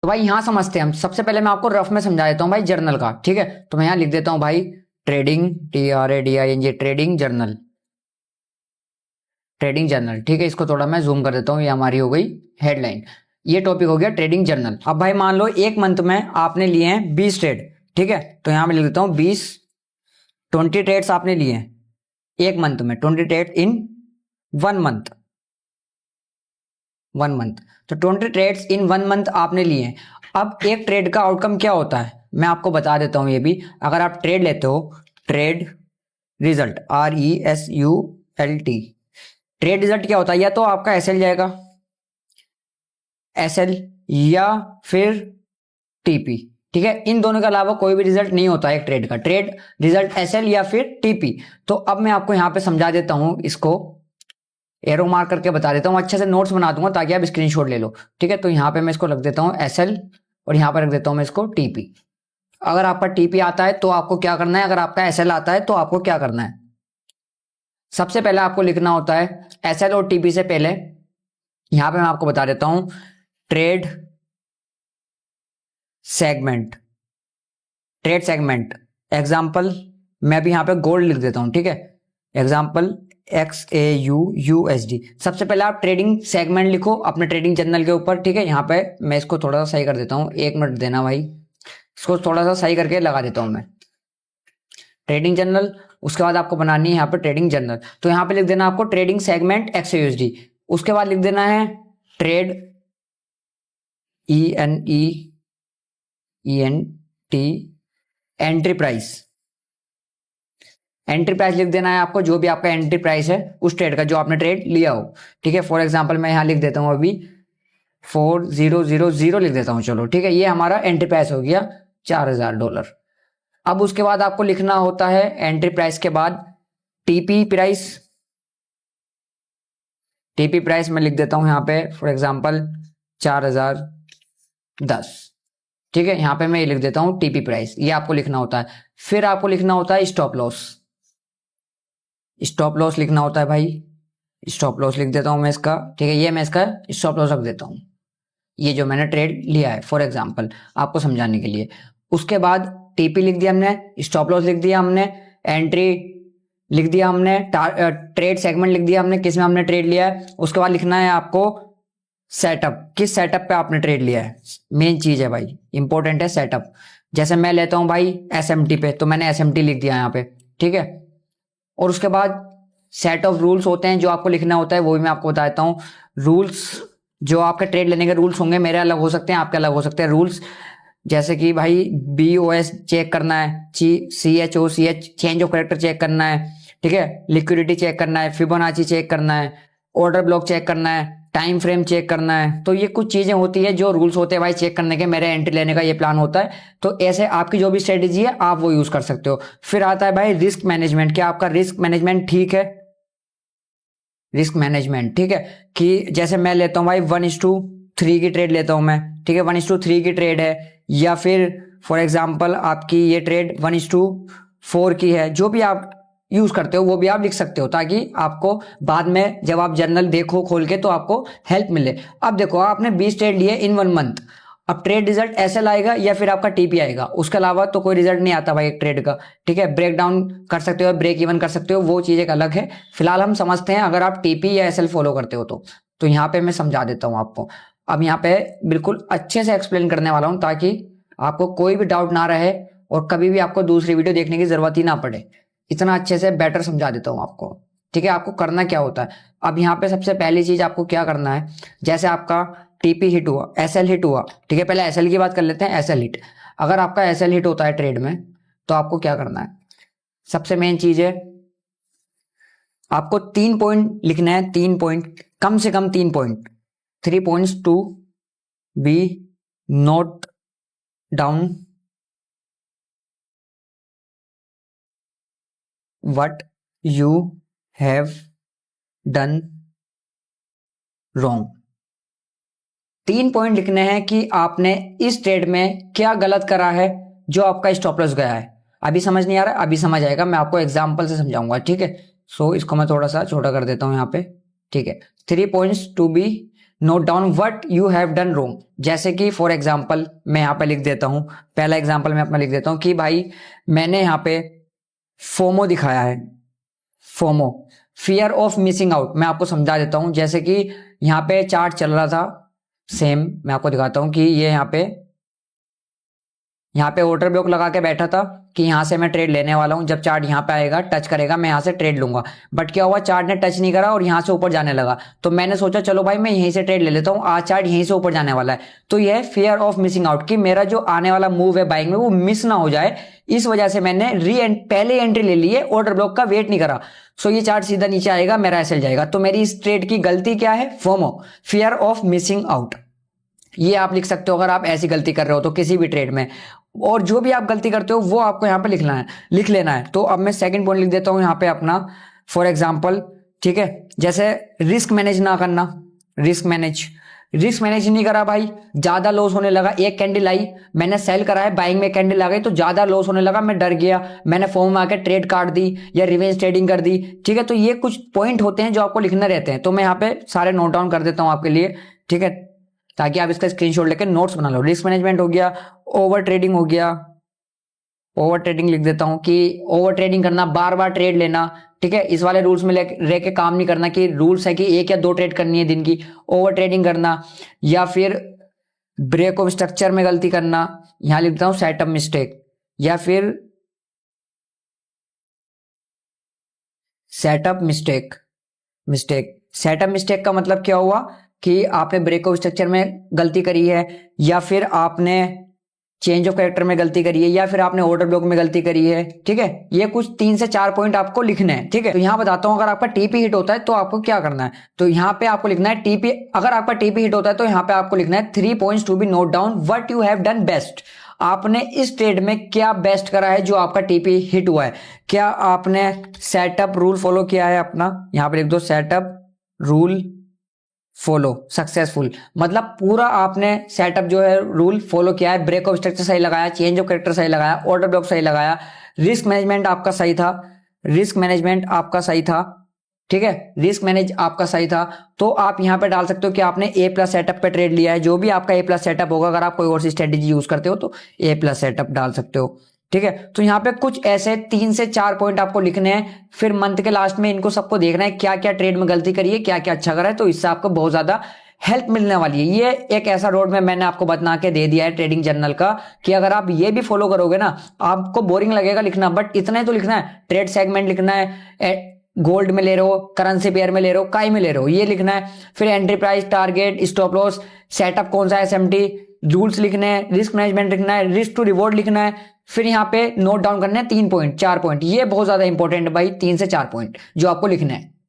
तो भाई यहाँ समझते हैं हम। सबसे पहले मैं आपको रफ में समझा देता हूँ भाई जर्नल का, ठीक है। तो मैं यहाँ लिख देता हूँ भाई trading, TRADING, trading journal, trading journal, ठीक है। इसको थोड़ा मैं जूम कर देता हूँ, ये हमारी हो गई हेडलाइन। ये टॉपिक हो गया ट्रेडिंग जर्नल। अब भाई मान लो एक मंथ में आपने लिए हैं 20 ट्रेड, ठीक है। तो यहाँ मैं लिख देता हूँ 20 ट्रेड्स आपने लिए हैं एक मंथ में, 20 ट्रेड इन 1 मंथ, 1 मंथ। तो 20 ट्रेड्स इन 1 मंथ आपने लिए हैं। अब एक ट्रेड का आउटकम क्या होता है मैं आपको बता देता हूं। ये भी अगर आप ट्रेड लेते हो, trade result, RESULT, trade result क्या होता है? या तो आपका SL जाएगा, SL, या फिर TP, ठीक है। इन दोनों के अलावा कोई भी रिजल्ट नहीं होता है एक ट्रेड का। ट्रेड रिजल्ट SL या फिर TP। तो अब मैं आपको यहां पे समझा देता हूं, इसको एरो मार्क करके बता देता हूँ, अच्छे से नोट्स बना दूंगा ताकि आप स्क्रीनशॉट ले ठीक है। तो यहाँ पे मैं इसको रख देता हूँ SL, और यहाँ पर रख देता हूँ मैं इसको TP। अगर आपका TP आता है तो आपको क्या करना है, अगर आपका SL आता है तो आपको क्या करना है? सबसे पहले आपको लिखना होता है SL और TP से पहले, यहां पे मैं आपको बता देता हूं, trade segment, trade segment. Example मैं भी यहां पे गोल्ड लिख देता हूं, ठीक है। Example XAUUSD। सबसे पहले आप ट्रेडिंग सेगमेंट लिखो अपने ट्रेडिंग जर्नल के ऊपर, ठीक है। यहाँ पे मैं इसको थोड़ा सा सही कर देता हूँ, 1 मिनट देना भाई। इसको थोड़ा सा सही करके लगा देता हूँ मैं, ट्रेडिंग जर्नल। उसके बाद आपको बनानी है यहाँ पे ट्रेडिंग जर्नल। तो यहाँ पे लिख देना आपको ट्रेडिंग सेगमेंट XAUSD। उसके बाद लिख देना है trade ENEENT entry price. Entry price लिख देना है आपको, जो भी आपका एंट्री प्राइस है उस ट्रेड का जो आपने ट्रेड लिया हो, ठीक है। फॉर एग्जांपल मैं यहाँ लिख देता हूँ अभी 4000 लिख देता हूँ, चलो ठीक है। ये हमारा एंट्री प्राइस हो गया $4000। अब उसके बाद आपको लिखना होता है एंट्री प्राइस के बाद टीपी प्राइस। टीपी प्राइस मैं लिख देता हूँ यहाँ पे फॉर एग्जांपल 4010, ठीक है। यहाँ पे मैं ये लिख देता हूँ टीपी प्राइस, ये आपको लिखना होता है। फिर आपको लिखना होता है स्टॉप लॉस। स्टॉप लॉस लिखना होता है भाई, स्टॉप लॉस लिख देता हूं मैं इसका, ठीक है। ये मैं इसका स्टॉप लॉस रख देता हूं, ये जो मैंने ट्रेड लिया है फॉर एग्जांपल आपको समझाने के लिए। उसके बाद टीपी लिख दिया हमने, स्टॉप लॉस लिख दिया हमने, एंट्री लिख दिया हमने, ट्रेड सेगमेंट लिख दिया हमने किसमें हमने ट्रेड लिया है। उसके बाद लिखना है आपको सेटअप, किस सेटअप पे आपने ट्रेड लिया है। मेन चीज है भाई, इंपॉर्टेंट है सेटअप। जैसे मैं लेता हूं भाई SMT पे, तो मैंने SMT लिख दिया यहाँ पे, ठीक है। और उसके बाद सेट ऑफ रूल्स होते हैं जो आपको लिखना होता है, वो भी मैं आपको बता देता हूँ। रूल्स, जो आपके ट्रेड लेने के रूल्स होंगे, मेरे अलग हो सकते हैं, आपके अलग हो सकते हैं रूल्स। जैसे कि भाई BOS चेक करना है, CHOCH change of character check करना है, ठीक है। लिक्विडिटी चेक करना है, फिबोनाची चेक करना है, ऑर्डर ब्लॉक चेक करना है, टाइम फ्रेम चेक करना है। तो ये कुछ चीजें होती है जो रूल्स होते हैं भाई चेक करने के। मेरे एंट्री लेने का ये प्लान होता है, तो ऐसे आपकी जो भी स्ट्रेटेजी है आप वो यूज कर सकते हो। फिर आता है भाई रिस्क मैनेजमेंट, क्या आपका रिस्क मैनेजमेंट ठीक है? रिस्क मैनेजमेंट, ठीक है। कि जैसे मैं लेता हूं भाई 1:3 की ट्रेड लेता हूं मैं, ठीक है। 1:3 की ट्रेड है, या फिर फॉर एग्जांपल आपकी ये ट्रेड 1:4 की है। जो भी आप यूज करते हो वो भी आप लिख सकते हो, ताकि आपको बाद में जब आप जर्नल देखो खोल के तो आपको हेल्प मिले। अब देखो आपने 20 ट्रेड लिए इन 1 मंथ। अब ट्रेड रिजल्ट ऐसे लाएगा या फिर आपका TP आएगा, उसके अलावा तो कोई रिजल्ट नहीं आता भाई एक ट्रेड का, ठीक है। ब्रेक डाउन कर सकते हो, ब्रेक इवन कर सकते हो, वो चीज एक अलग है। फिलहाल हम समझते हैं अगर आप TP या SL फॉलो करते हो तो यहाँ पे मैं समझा देता हूँ आपको। अब यहाँ पे बिल्कुल अच्छे से एक्सप्लेन करने वाला हूँ ताकि आपको कोई भी डाउट ना रहे और कभी भी आपको दूसरी वीडियो देखने की जरूरत ही ना पड़े। इतना अच्छे से बेटर समझा देता हूँ आपको, ठीक है। आपको करना क्या होता है, अब यहाँ पे सबसे पहली चीज आपको क्या करना है, जैसे आपका TP हिट हुआ, SL हिट हुआ, ठीक है। पहले SL की बात कर लेते हैं। SL हिट, अगर आपका SL हिट होता है ट्रेड में तो आपको क्या करना है? सबसे मेन चीज है आपको 3 पॉइंट लिखना है, 3 पॉइंट, कम से कम 3 point, 3 points to be note down what you have done wrong. 3 point लिखने हैं कि आपने इस ट्रेड में क्या गलत करा है जो आपका स्टॉप लॉस गया है। अभी समझ नहीं आ रहा, अभी समझ आएगा, मैं आपको एग्जांपल से समझाऊंगा, ठीक है। सो इसको मैं थोड़ा सा छोटा कर देता हूं यहाँ पे, ठीक है। 3 points to be note down what you have done wrong. जैसे कि फॉर एग्जांपल मैं यहाँ पे लिख देता हूँ, पहला एग्जांपल मैं अपना लिख देता हूँ कि भाई मैंने यहाँ पे फोमो दिखाया है, FOMO fear of missing out. मैं आपको समझा देता हूँ, जैसे कि यहाँ पे चार्ट चल रहा था सेम, मैं आपको दिखाता हूँ कि ये यहाँ पे ऑर्डर ब्लॉक लगा के बैठा था कि यहाँ से मैं ट्रेड लेने वाला हूँ, जब चार्ट यहाँ पे आएगा टच करेगा मैं यहाँ से ट्रेड लूंगा। बट क्या हुआ, चार्ट ने टच नहीं करा और यहाँ से ऊपर जाने लगा, तो मैंने सोचा चलो भाई मैं यहीं से ट्रेड ले लेता हूँ, आज चार्ट यहीं से ऊपर जाने वाला है। तो यह फियर ऑफ मिसिंग आउट कि मेरा जो आने वाला मूव है बाइंग में वो मिस ना हो जाए, इस वजह से मैंने पहले एंट्री ले ली है, ऑर्डर ब्लॉक का वेट नहीं करा। सो ये चार्ट सीधा नीचे आएगा, मेरा एसएल जाएगा। तो मेरी इस ट्रेड की गलती क्या है, FOMO, fear of missing out. ये आप लिख सकते हो अगर आप ऐसी गलती कर रहे हो तो किसी भी ट्रेड में, और जो भी आप गलती करते हो वो आपको यहाँ पे लिख लेना है। तो अब मैं सेकंड पॉइंट लिख देता हूँ यहाँ पे अपना, फॉर एग्जांपल, ठीक है, जैसे रिस्क मैनेज ना करना, रिस्क मैनेज नहीं करा भाई, ज्यादा लॉस होने लगा, एक कैंडल आई मैंने सेल करा है, बाइंग में कैंडल आ गई तो ज्यादा लॉस होने लगा, मैं डर गया, मैंने फॉर्म में आके ट्रेड काट दी या रिवेंज ट्रेडिंग कर दी, ठीक है। तो ये कुछ पॉइंट होते हैं जो आपको लिखने रहते हैं, तो मैं यहाँ पे सारे नोट डाउन कर देता हूँ आपके लिए, ठीक है, ताकि आप इसका स्क्रीनशॉट लेकर नोट्स बना लो। रिस्क मैनेजमेंट हो गया, ओवर ट्रेडिंग हो गया, ओवर ट्रेडिंग लिख देता हूं कि ओवर ट्रेडिंग करना, बार बार ट्रेड लेना, ठीक है, इस वाले रूल्स में रह के काम नहीं करना कि रूल्स है कि एक या दो ट्रेड करनी है दिन की, ओवर ट्रेडिंग करना, या फिर ब्रेक ऑफ स्ट्रक्चर में गलती करना, यहां लिखता हूं सेटअप मिस्टेक, या फिर सेटअप मिस्टेक का मतलब क्या हुआ कि आपने ब्रेक ऑफ स्ट्रक्चर में गलती करी है, या फिर आपने चेंज ऑफ कैरेक्टर में गलती करी है, या फिर आपने ऑर्डर ब्लॉक में गलती करी है, ठीक है। ये कुछ 3 से 4 पॉइंट आपको लिखने हैं, ठीक है। तो यहां बताता हूं, अगर आपका टीपी हिट होता है तो आपको क्या करना है, तो यहां पे आपको लिखना है टीपी, अगर आपका टीपी हिट होता है तो यहां पे आपको लिखना है 3 points to be note down, what you have done best. आपने इस ट्रेड में क्या बेस्ट करा है जो आपका टीपी हिट हुआ है, क्या आपने सेटअप रूल फॉलो किया है अपना, यहां पे लिख दो सेटअप रूल फॉलो सक्सेसफुल, मतलब पूरा आपने सेटअप जो है रूल फॉलो किया है, ब्रेक ऑफ स्ट्रक्चर सही लगाया, चेंज ऑफ कैरेक्टर सही लगाया, ऑर्डर ब्लॉक सही लगाया, रिस्क मैनेजमेंट आपका सही था, ठीक है, रिस्क मैनेज आपका सही था। तो आप यहां पे डाल सकते हो कि आपने ए प्लस सेटअप पे ट्रेड लिया है, जो भी आपका ए प्लस सेटअप होगा, अगर आप कोई और सी स्ट्रेटेजी यूज करते हो तो ए प्लस सेटअप डाल सकते हो, ठीक है। तो यहाँ पे कुछ ऐसे 3 से 4 पॉइंट आपको लिखने हैं, फिर मंथ के लास्ट में इनको सबको देखना है क्या क्या ट्रेड में गलती करी है, क्या क्या अच्छा करा है, तो इससे आपको बहुत ज्यादा हेल्प मिलने वाली है। ये एक ऐसा रोड में मैंने आपको बना के दे दिया है ट्रेडिंग जर्नल का, कि अगर आप ये भी फॉलो करोगे ना, आपको बोरिंग लगेगा लिखना, बट इतना ही तो लिखना है, ट्रेड सेगमेंट लिखना है, गोल्ड में ले रहे हो, करेंसी पेयर में ले रहे हो, काई में ले रहे हो, ये लिखना है, फिर entry price, target, stop loss, setup कौन सा है, एसएमटी, रूल्स लिखने हैं, रिस्क मैनेजमेंट लिखना है, रिस्क टू रिवॉर्ड लिखना है, फिर यहाँ पे नोट डाउन करना है 3 पॉइंट 4 पॉइंट, ये बहुत ज्यादा इंपॉर्टेंट है भाई, 3 से 4 पॉइंट जो आपको लिखना है।